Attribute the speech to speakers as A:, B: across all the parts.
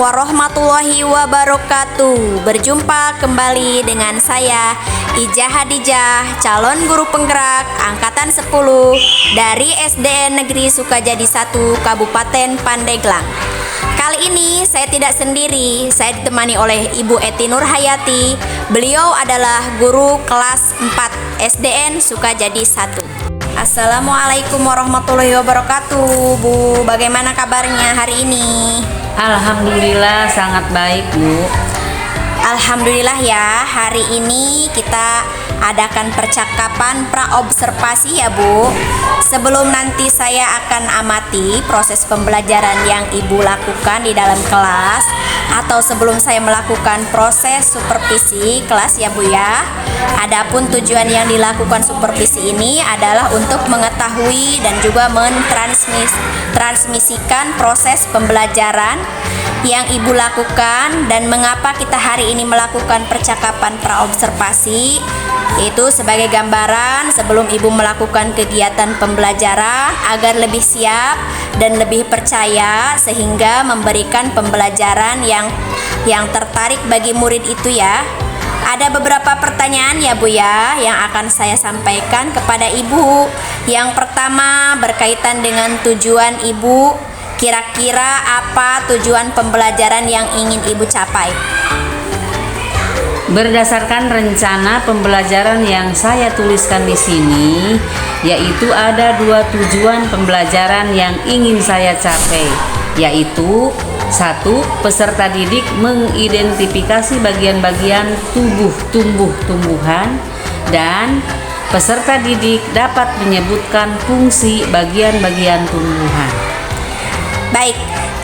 A: warahmatullahi wabarakatuh. Berjumpa kembali dengan saya Ijah Hadijah, calon guru penggerak angkatan 10 dari SDN Negeri Sukajadi 1 Kabupaten Pandeglang. Kali ini saya tidak sendiri, saya ditemani oleh Ibu Eti Nurhayati. Beliau adalah guru kelas 4 SDN Sukajadi 1. Assalamualaikum warahmatullahi wabarakatuh, Bu. Bagaimana kabarnya hari ini?
B: Alhamdulillah sangat baik, Bu.
A: Alhamdulillah ya, hari ini kita adakan percakapan praobservasi ya, Bu. Sebelum nanti saya akan amati proses pembelajaran yang Ibu lakukan di dalam kelas, atau sebelum saya melakukan proses supervisi kelas ya, Bu ya. Adapun tujuan yang dilakukan supervisi ini adalah untuk mengetahui dan juga mentransmisikan proses pembelajaran yang Ibu lakukan dan mengapa kita hari ini melakukan percakapan praobservasi. Itu sebagai gambaran sebelum Ibu melakukan kegiatan pembelajaran agar lebih siap dan lebih percaya sehingga memberikan pembelajaran yang tertarik bagi murid itu ya. Ada beberapa pertanyaan ya, Bu ya, yang akan saya sampaikan kepada Ibu. Yang pertama berkaitan dengan tujuan Ibu. Kira-kira apa tujuan pembelajaran yang ingin Ibu capai?
B: Berdasarkan rencana pembelajaran yang saya tuliskan di sini, yaitu ada 2 tujuan pembelajaran yang ingin saya capai, yaitu 1. Peserta didik mengidentifikasi bagian-bagian tubuh tumbuh-tumbuhan, dan peserta didik dapat menyebutkan fungsi bagian-bagian tumbuhan.
A: Baik,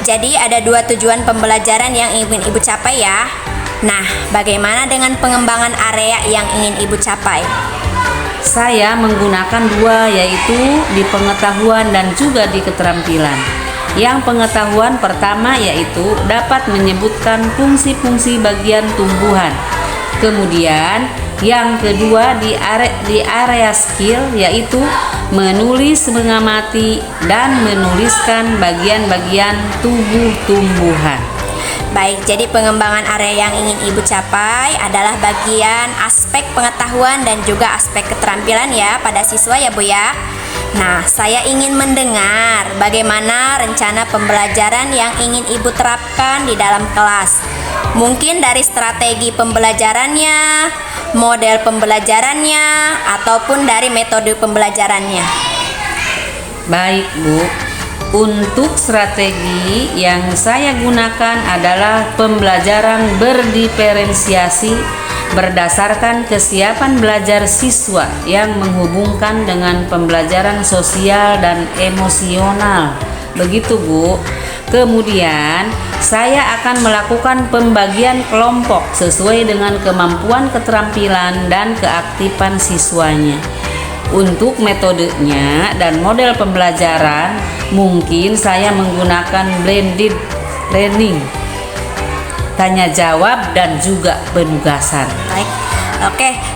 A: jadi ada 2 tujuan pembelajaran yang ingin Ibu capai ya. Nah, bagaimana dengan pengembangan area yang ingin Ibu capai?
B: Saya menggunakan 2, yaitu di pengetahuan dan juga di keterampilan. Yang pengetahuan pertama yaitu dapat menyebutkan fungsi-fungsi bagian tumbuhan. Kemudian yang kedua di area skill yaitu menulis, mengamati, dan menuliskan bagian-bagian tubuh tumbuhan.
A: Baik, jadi pengembangan area yang ingin Ibu capai adalah bagian aspek pengetahuan dan juga aspek keterampilan ya pada siswa ya, Bu ya. Nah, saya ingin mendengar bagaimana rencana pembelajaran yang ingin Ibu terapkan di dalam kelas. Mungkin dari strategi pembelajarannya, model pembelajarannya, ataupun dari metode pembelajarannya.
B: Baik, Bu. Untuk strategi yang saya gunakan adalah pembelajaran berdiferensiasi berdasarkan kesiapan belajar siswa yang menghubungkan dengan pembelajaran sosial dan emosional. Begitu, Bu. Kemudian saya akan melakukan pembagian kelompok sesuai dengan kemampuan, keterampilan, dan keaktifan siswanya. Untuk metodenya dan model pembelajaran, mungkin saya menggunakan blended learning, tanya jawab dan juga penugasan.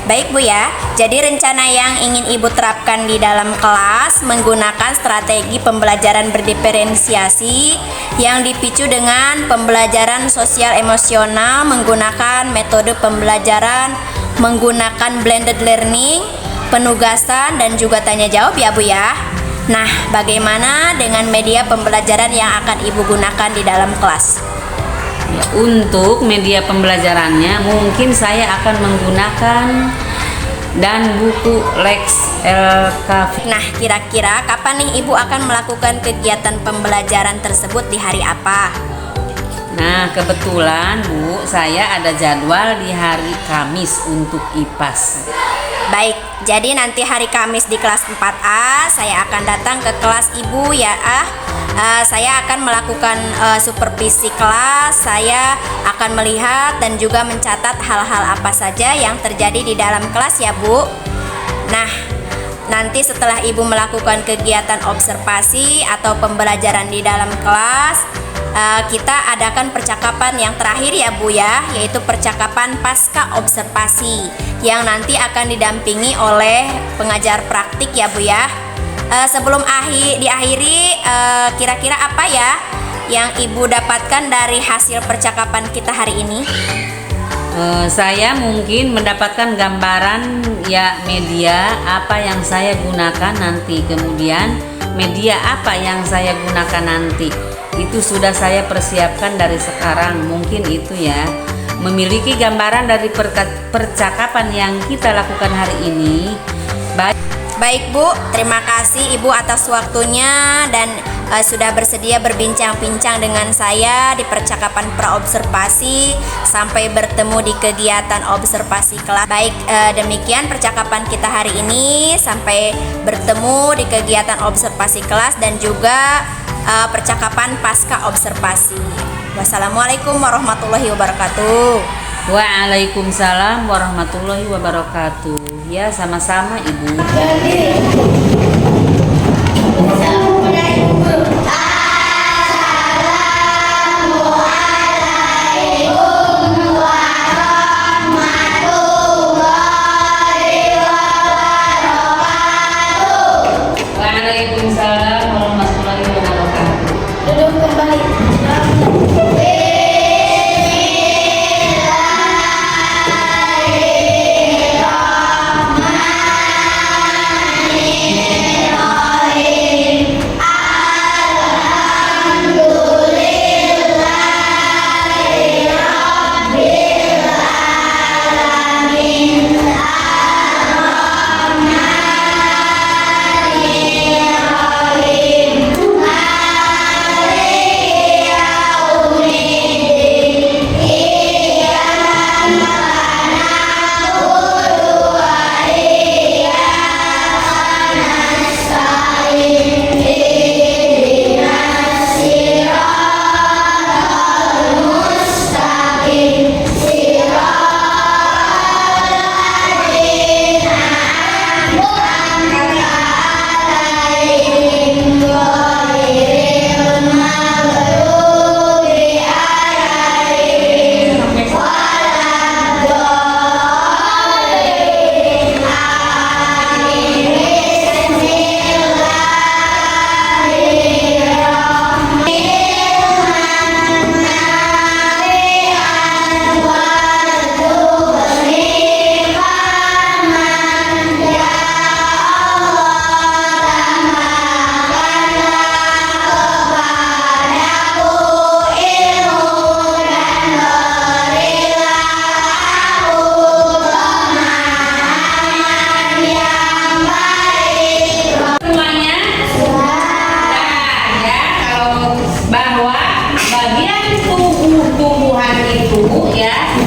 B: Baik Bu ya. Jadi rencana yang ingin Ibu terapkan di dalam kelas menggunakan strategi pembelajaran berdiferensiasi yang dipicu dengan pembelajaran sosial emosional menggunakan metode pembelajaran menggunakan blended learning, penugasan, dan juga tanya jawab ya, Bu ya. Nah, bagaimana dengan media pembelajaran yang akan Ibu gunakan di dalam kelas? Ya, untuk media pembelajarannya mungkin saya akan menggunakan dan buku Lex LKV.
A: Nah, kira-kira kapan nih Ibu akan melakukan kegiatan pembelajaran tersebut, di hari apa?
B: Nah, kebetulan Bu, saya ada jadwal di hari Kamis untuk IPAS.
A: Baik, jadi nanti hari Kamis di kelas 4A saya akan datang ke kelas Ibu ya. Saya akan melakukan supervisi kelas. Saya akan melihat dan juga mencatat hal-hal apa saja yang terjadi di dalam kelas ya, Bu. Nah, nanti setelah Ibu melakukan kegiatan observasi atau pembelajaran di dalam kelas, kita adakan percakapan yang terakhir ya, Bu ya, yaitu percakapan pasca observasi yang nanti akan didampingi oleh pengajar praktik ya, Bu ya. Sebelum diakhiri, kira-kira apa ya yang Ibu dapatkan dari hasil percakapan kita hari ini?
B: Saya mungkin mendapatkan gambaran ya media apa yang saya gunakan nanti, kemudian media apa yang saya gunakan nanti. Itu sudah saya persiapkan dari sekarang, mungkin itu ya. Memiliki gambaran dari percakapan yang kita lakukan hari ini.
A: Baik Bu, terima kasih Ibu atas waktunya dan sudah bersedia berbincang-bincang dengan saya di percakapan praobservasi. Sampai bertemu di kegiatan observasi kelas. Baik, demikian percakapan kita hari ini. Sampai bertemu di kegiatan observasi kelas dan juga percakapan pasca observasi. Wassalamualaikum warahmatullahi wabarakatuh.
B: Waalaikumsalam warahmatullahi wabarakatuh. Ya, sama-sama Ibu. Waalaikumsalam warahmatullahi wabarakatuh.
C: Duduk kembali.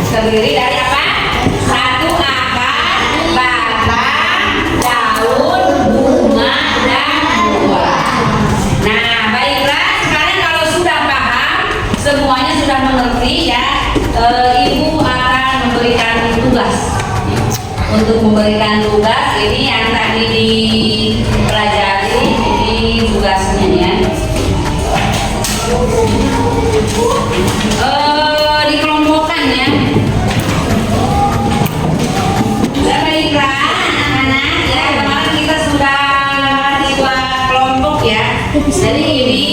B: Terdiri dari apa? Satu akar, batang, daun, bunga, dan buah. Nah, baiklah, sekarang kalau sudah paham, semuanya sudah mengerti ya, Ibu akan memberikan tugas. Untuk memberikan tugas, ini yang tadi dipelajari, ini tugasnya ya. Dikelompokkan ya. Baiklah anak-anak ya, kemarin kita sudah dibuat kelompok ya. Jadi ini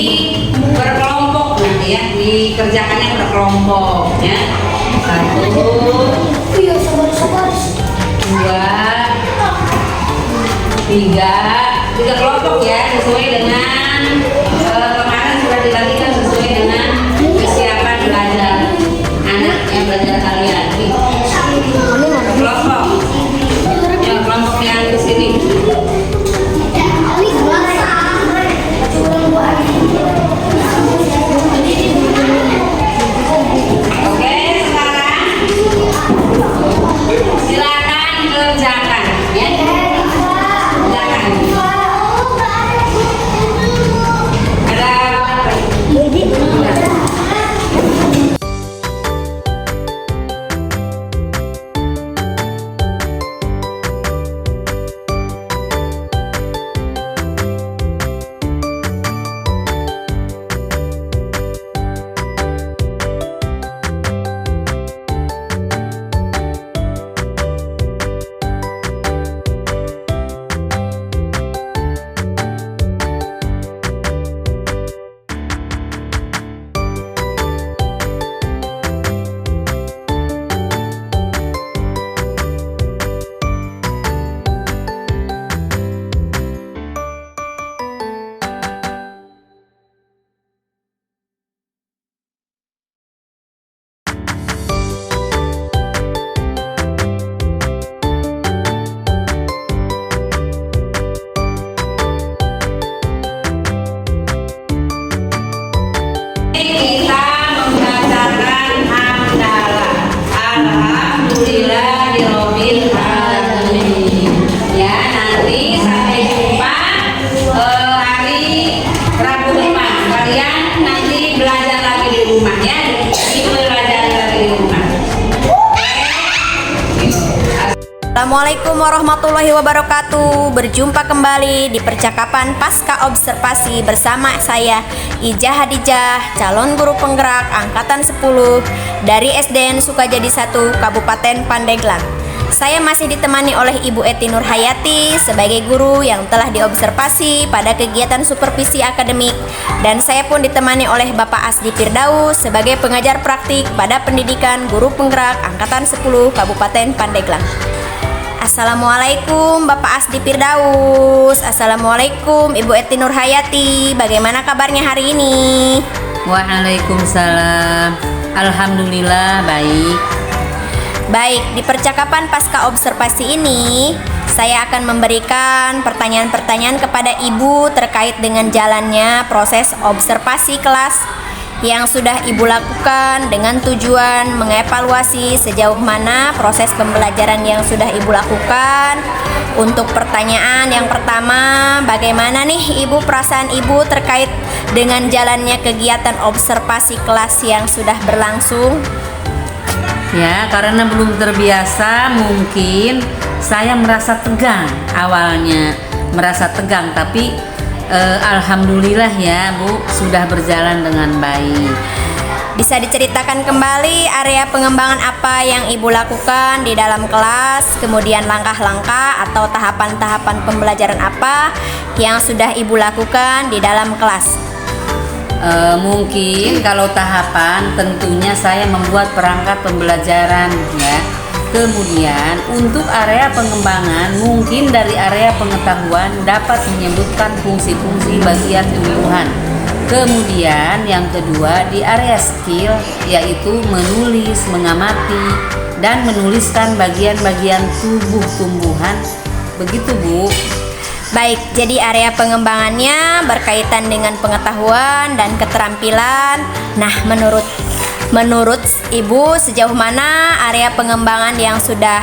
B: berkelompok nanti ya, dikerjakannya berkelompok ya. 1, 2, 3 kelompok ya, sesuai dengan kemarin sudah dilakukan sesuai dengan kesiapan belajar anak yang belajar kalian. Kelompok ya, kelompok yang di sini. Oke, sekarang silakan kerjakan ya. Silakan. Ada
A: Assalamualaikum warahmatullahi wabarakatuh. Berjumpa kembali di percakapan pasca observasi bersama saya Ijah Hadijah, calon guru penggerak angkatan 10 dari SDN Sukajadi 1 Kabupaten Pandeglang. Saya masih ditemani oleh Ibu Eti Nurhayati sebagai guru yang telah diobservasi pada kegiatan supervisi akademik, dan saya pun ditemani oleh Bapak Asdi Firdaus sebagai pengajar praktik pada pendidikan guru penggerak angkatan 10 Kabupaten Pandeglang. Assalamualaikum Bapak Asdi Firdaus. Assalamualaikum Ibu Eti Nurhayati. Bagaimana kabarnya hari ini?
B: Waalaikumsalam. Alhamdulillah baik.
A: Baik, di percakapan pasca observasi ini saya akan memberikan pertanyaan-pertanyaan kepada Ibu terkait dengan jalannya proses observasi kelas yang sudah Ibu lakukan dengan tujuan mengevaluasi sejauh mana proses pembelajaran yang sudah Ibu lakukan. Untuk pertanyaan yang pertama, bagaimana nih Ibu perasaan Ibu terkait dengan jalannya kegiatan observasi kelas yang sudah berlangsung?
B: Ya, karena belum terbiasa mungkin saya merasa tegang awalnya, tapi alhamdulillah ya Bu, sudah berjalan dengan baik.
A: Bisa diceritakan kembali area pengembangan apa yang Ibu lakukan di dalam kelas, kemudian langkah-langkah atau tahapan-tahapan pembelajaran apa yang sudah Ibu lakukan di dalam kelas?
B: Mungkin kalau tahapan tentunya saya membuat perangkat pembelajaran ya. Kemudian untuk area pengembangan mungkin dari area pengetahuan dapat menyebutkan fungsi-fungsi bagian tumbuhan. Kemudian yang kedua di area skill yaitu menulis, mengamati, dan menuliskan bagian-bagian tubuh tumbuhan. Begitu Bu.
A: Baik, jadi area pengembangannya berkaitan dengan pengetahuan dan keterampilan. Nah, menurut Ibu sejauh mana area pengembangan yang sudah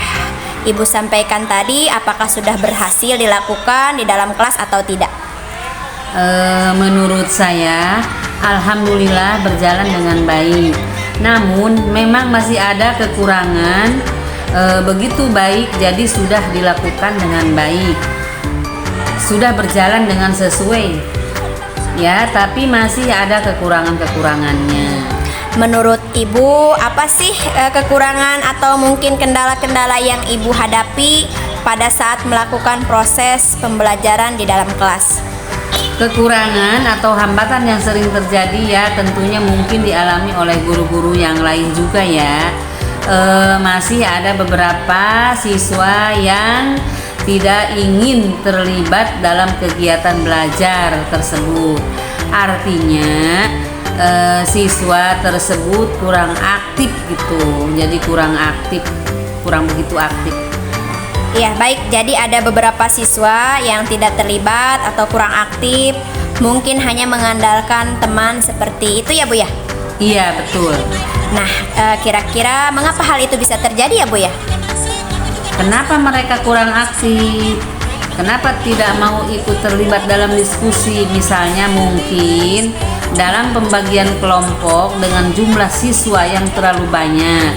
A: Ibu sampaikan tadi, apakah sudah berhasil dilakukan di dalam kelas atau tidak?
B: Menurut saya alhamdulillah berjalan dengan baik. Namun memang masih ada kekurangan. Begitu baik jadi sudah dilakukan dengan baik, sudah berjalan dengan sesuai ya, tapi masih ada kekurangannya.
A: Menurut Ibu, apa sih kekurangan atau mungkin kendala-kendala yang Ibu hadapi pada saat melakukan proses pembelajaran di dalam kelas?
B: Kekurangan atau hambatan yang sering terjadi ya tentunya mungkin dialami oleh guru-guru yang lain juga ya. Masih ada beberapa siswa yang tidak ingin terlibat dalam kegiatan belajar tersebut. Artinya siswa tersebut kurang aktif gitu. Jadi kurang begitu aktif.
A: Ya, baik. Jadi ada beberapa siswa yang tidak terlibat atau kurang aktif, mungkin hanya mengandalkan teman seperti itu ya Bu ya?
B: Iya, betul.
A: Nah, kira-kira mengapa hal itu bisa terjadi ya Bu ya?
B: Kenapa mereka kurang aktif? Kenapa tidak mau ikut terlibat dalam diskusi? Misalnya mungkin dalam pembagian kelompok dengan jumlah siswa yang terlalu banyak.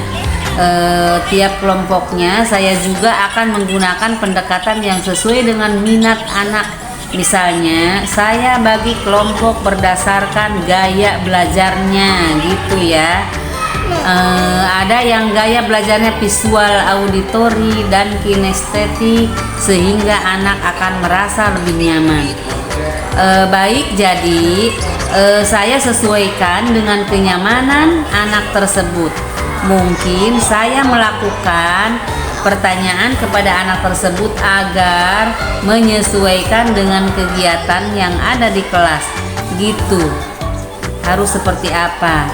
B: Tiap kelompoknya saya juga akan menggunakan pendekatan yang sesuai dengan minat anak. Misalnya saya bagi kelompok berdasarkan gaya belajarnya gitu ya. Ada yang gaya belajarnya visual, auditori, dan kinestetik sehingga anak akan merasa lebih nyaman. Baik, jadi saya sesuaikan dengan kenyamanan anak tersebut. Mungkin saya melakukan pertanyaan kepada anak tersebut agar menyesuaikan dengan kegiatan yang ada di kelas. Gitu. Harus seperti apa?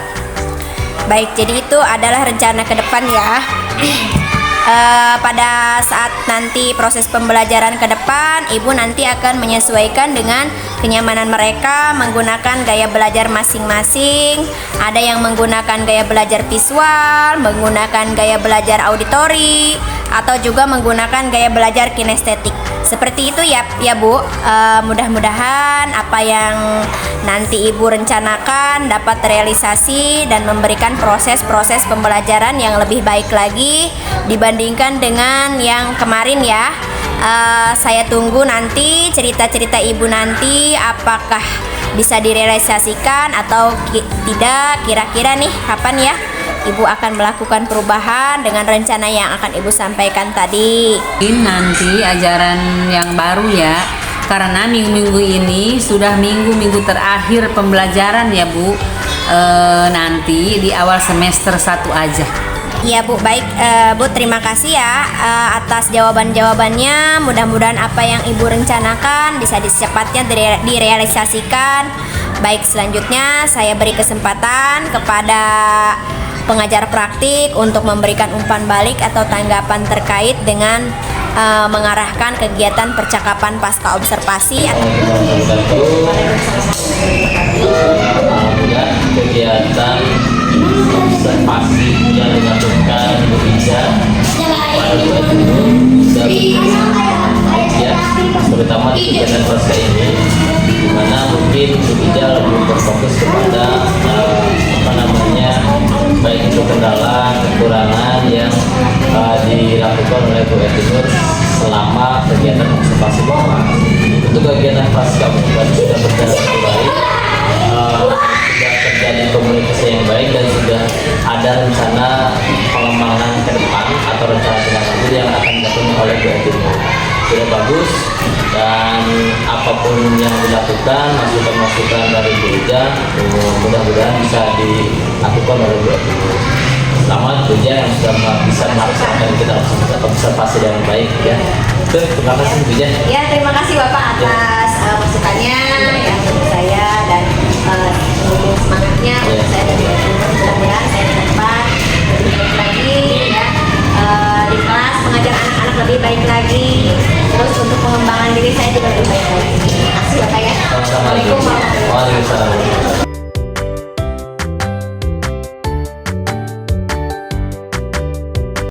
A: Baik, jadi itu adalah rencana ke depan ya. Pada saat nanti proses pembelajaran ke depan, Ibu nanti akan menyesuaikan dengan kenyamanan mereka menggunakan gaya belajar masing-masing. Ada yang menggunakan gaya belajar visual, menggunakan gaya belajar auditori, atau juga menggunakan gaya belajar kinestetik. Seperti itu ya Bu. Mudah-mudahan apa yang nanti Ibu rencanakan dapat terrealisasi dan memberikan proses-proses pembelajaran yang lebih baik lagi dibandingkan dengan yang kemarin ya. Saya tunggu nanti cerita-cerita ibu nanti apakah bisa direalisasikan atau tidak. Kira-kira nih kapan ya ibu akan melakukan perubahan dengan rencana yang akan ibu sampaikan tadi.
B: Mungkin nanti ajaran yang baru ya, karena minggu-minggu ini sudah minggu-minggu terakhir pembelajaran ya Bu. Nanti di awal semester 1 aja.
A: Iya Bu, baik Bu, terima kasih ya atas jawaban-jawabannya. Mudah-mudahan apa yang ibu rencanakan bisa secepatnya direalisasikan. Baik, selanjutnya saya beri kesempatan kepada pengajar praktik untuk memberikan umpan balik atau tanggapan terkait dengan mengarahkan kegiatan percakapan pasca observasi.
C: Alhamdulillah kegiatan observasi yang dilakukan Bu Ija pada bulan itu sudah ya, terutama di kegiatan pasca ini, di mana mungkin Bu Ija lebih berfokus kepada baik itu kendala, kekurangan yang dilakukan oleh Bu Edinur selama kegiatan observasi bawah. Untuk kegiatan pasca observasi sudah berjalan dengan baik, sudah terjadi komunikasi yang baik dan sudah ada rencana pengembangan ke depan atau rencana tindak lanjut yang akan dilakukan oleh Bu Edinur. Sudah bagus, dan apapun yang dilakukan, masukan-masukan dari Bu Ija mudah-mudahan bisa dilakukan oleh Bu Edinur. Selamat Bu Ija yang sudah bisa melaksanakan kita observasi dengan baik ya. Terima kasih Bu Ija.
A: Ya, terima kasih Bapak atas